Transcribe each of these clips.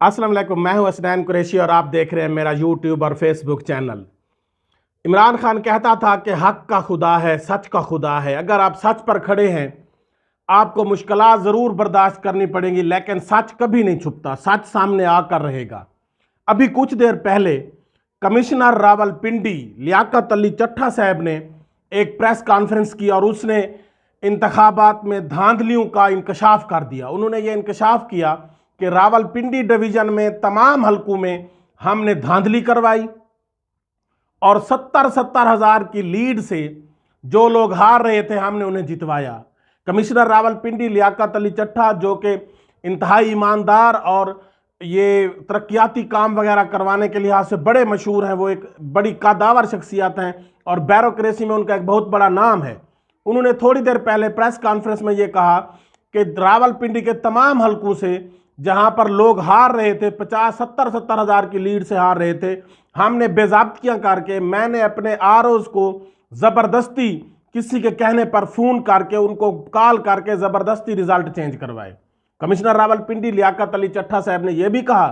अस्सलाम वालेकुम। मैं हूं हसनैन कुरैशी और आप देख रहे हैं मेरा यूट्यूब और फेसबुक चैनल। इमरान खान कहता था कि हक का खुदा है, सच का खुदा है। अगर आप सच पर खड़े हैं, आपको मुश्किलात ज़रूर बर्दाश्त करनी पड़ेंगी, लेकिन सच कभी नहीं छुपता, सच सामने आकर रहेगा। अभी कुछ देर पहले कमिश्नर रावलपिंडी लियाकत अली चट्ठा साहब ने एक प्रेस कॉन्फ्रेंस की और उसने इंतखाबात में धांधलियों का इंकशाफ कर दिया। उन्होंने ये इंकशाफ किया कि रावलपिंडी डिवीज़न में तमाम हलकों में हमने धांधली करवाई और 70-70 हज़ार की लीड से जो लोग हार रहे थे हमने उन्हें जितवाया। कमिश्नर रावलपिंडी लियाकत अली चट्ठा, जो कि इंतहाई ईमानदार और ये तरक्याती काम वगैरह करवाने के लिहाज से बड़े मशहूर हैं, वो एक बड़ी कादावर शख्सियत हैं और ब्यूरोक्रेसी में उनका एक बहुत बड़ा नाम है। उन्होंने थोड़ी देर पहले प्रेस कॉन्फ्रेंस में ये कहा कि रावलपिंडी के तमाम हलकों से जहां पर लोग हार रहे थे, 50-70 हज़ार की लीड से हार रहे थे, हमने बेज़ाब्तियां करके, मैंने अपने आरओज़ को ज़बरदस्ती किसी के कहने पर फ़ोन करके, उनको कॉल करके ज़बरदस्ती रिजल्ट चेंज करवाए। कमिश्नर रावलपिंडी लियाकत अली चट्ठा साहब ने यह भी कहा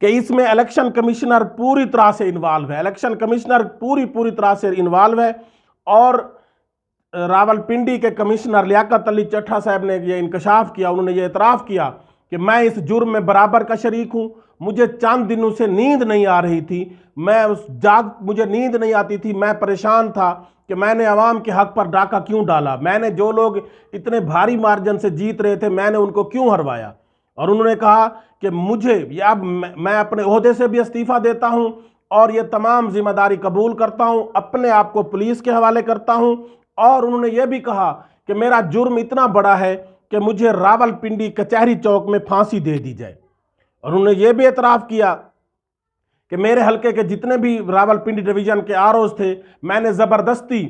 कि इसमें इलेक्शन कमिश्नर पूरी तरह से इन्वॉल्व है, इलेक्शन कमिश्नर पूरी तरह से इन्वॉल्व है। और रावलपिंडी के कमिश्नर लियाकत अली चट्ठा साहब ने यह इंकशाफ किया, उन्होंने ये इतराफ़ किया कि मैं इस जुर्म में बराबर का शरीक हूँ। मुझे चंद दिनों से नींद नहीं आ रही थी, मुझे नींद नहीं आती थी, मैं परेशान था कि मैंने अवाम के हक पर डाका क्यों डाला, मैंने जो लोग इतने भारी मार्जिन से जीत रहे थे मैंने उनको क्यों हरवाया। और उन्होंने कहा कि मुझे अब मैं अपने ओहदे से भी इस्तीफ़ा देता हूं और ये तमाम जिम्मेदारी कबूल करता हूं, अपने आप को पुलिस के हवाले करता हूं। और उन्होंने ये भी कहा कि मेरा जुर्म इतना बड़ा है कि मुझे रावलपिंडी कचहरी चौक में फांसी दे दी जाए। और उन्होंने ये भी एतराफ़ किया कि मेरे हलके के जितने भी रावलपिंडी डिवीज़न के आरओज़ थे, मैंने ज़बरदस्ती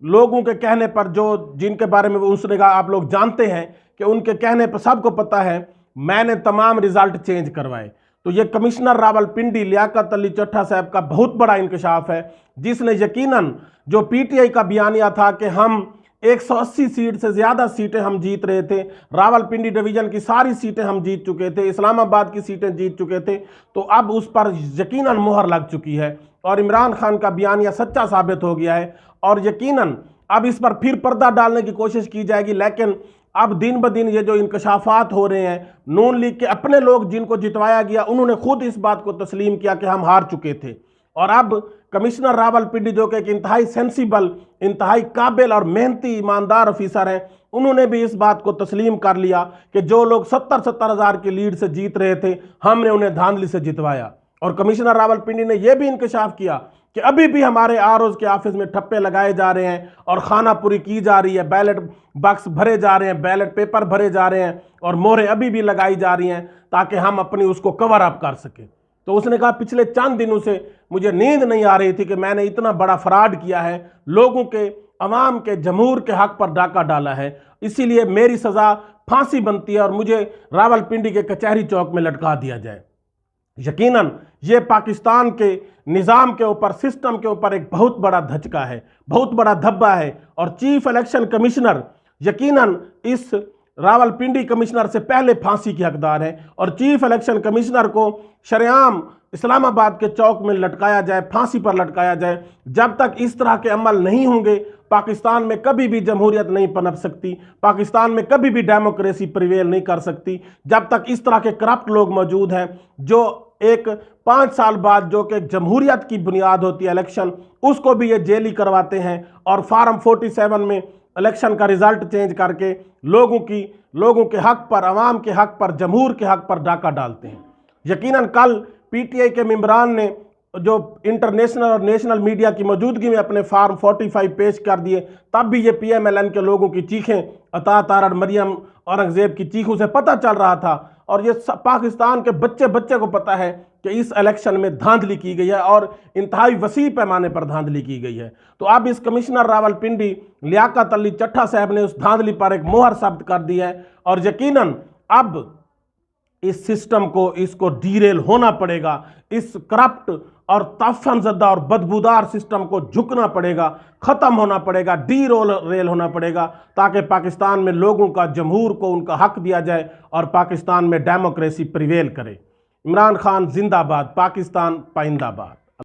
लोगों के कहने पर, जो जिनके बारे में उसने कहा आप लोग जानते हैं कि उनके कहने पर सबको पता है, मैंने तमाम रिजल्ट चेंज करवाए। तो ये कमिश्नर रावलपिंडी लियाकत अली चट्ठा साहब का बहुत बड़ा इंकशाफ है, जिसने यकीनन जो पीटीआई का बयानिया था कि हम 180 सीट से ज़्यादा सीटें हम जीत रहे थे, रावलपिंडी डिवीज़न की सारी सीटें हम जीत चुके थे, इस्लामाबाद की सीटें जीत चुके थे, तो अब उस पर यकीनन मुहर लग चुकी है और इमरान खान का बयानिया सच्चा साबित हो गया है। और यकीनन अब इस पर फिर पर्दा डालने की कोशिश की जाएगी, लेकिन अब दिन ब दिन ये जो इंकशाफात हो रहे हैं, नून लीग के अपने लोग जिनको जितवाया गया उन्होंने खुद इस बात को तस्लीम किया कि हम हार चुके थे। और अब कमिश्नर रावलपिंडी, जो कि एक इंतहाई सेंसिबल, इंतहाई काबिल और मेहनती ईमानदार ऑफिसर हैं, उन्होंने भी इस बात को तस्लीम कर लिया कि जो लोग 70-70 हज़ार की लीड से जीत रहे थे हमने उन्हें धांधली से जितवाया। और कमिश्नर रावलपिंडी ने यह भी इंकशाफ किया कि अभी भी हमारे आरओज़ के ऑफिस में ठप्पे लगाए जा रहे हैं और खानापुरी की जा रही है, बैलेट बॉक्स भरे जा रहे हैं, बैलेट पेपर भरे जा रहे हैं और मोहरें अभी भी लगाई जा रही हैं ताकि हम अपनी उसको कवर अप कर सकें। तो उसने कहा पिछले चंद दिनों से मुझे नींद नहीं आ रही थी कि मैंने इतना बड़ा फ्रॉड किया है, लोगों के, अवाम के, जमहूर के हक पर डाका डाला है, इसीलिए मेरी सज़ा फांसी बनती है और मुझे रावलपिंडी के कचहरी चौक में लटका दिया जाए। यकीनन ये पाकिस्तान के निज़ाम के ऊपर, सिस्टम के ऊपर एक बहुत बड़ा धचका है, बहुत बड़ा धब्बा है। और चीफ इलेक्शन कमिश्नर यकीनन इस रावलपिंडी कमिश्नर से पहले फांसी के हकदार है और चीफ इलेक्शन कमिश्नर को शरेआम इस्लामाबाद के चौक में लटकाया जाए, फांसी पर लटकाया जाए। जब तक इस तरह के अमल नहीं होंगे पाकिस्तान में कभी भी जमहूरियत नहीं पनप सकती, पाकिस्तान में कभी भी डेमोक्रेसी प्रिवेल नहीं कर सकती। जब तक इस तरह के करप्ट लोग मौजूद हैं जो एक 5 साल बाद, जो कि जमहूरियत की बुनियाद होती है इलेक्शन, उसको भी ये जेली करवाते हैं और फार्म 47 में इलेक्शन का रिजल्ट चेंज करके लोगों के हक पर, अवाम के हक पर, जमहूर के हक पर डाका डालते हैं। यकीनन कल पीटीआई के मेंबरान ने जो इंटरनेशनल और नेशनल मीडिया की मौजूदगी में अपने फार्म 45 पेश कर दिए, तब भी ये पीएमएलएन के लोगों की चीखें, अता तारड़, मरियम औरंगजेब की चीखों से पता चल रहा था और ये पाकिस्तान के बच्चे बच्चे को पता है कि इस इलेक्शन में धांधली की गई है और इंतहाई वसी पैमाने पर धांधली की गई है। तो अब इस कमिश्नर रावलपिंडी लियाकत अली चट्ठा साहब ने उस धांधली पर एक मोहर साबित कर दी है और यकीनन अब इस सिस्टम को, इसको डीरेल होना पड़ेगा, इस करप्ट और तफनज़दा और बदबूदार सिस्टम को झुकना पड़ेगा, ख़त्म होना पड़ेगा, रेल होना पड़ेगा, ताकि पाकिस्तान में लोगों का, जमहूर को उनका हक दिया जाए और पाकिस्तान में डेमोक्रेसी प्रिवेल करे। इमरान खान जिंदाबाद, पाकिस्तान पाइंदाबाद।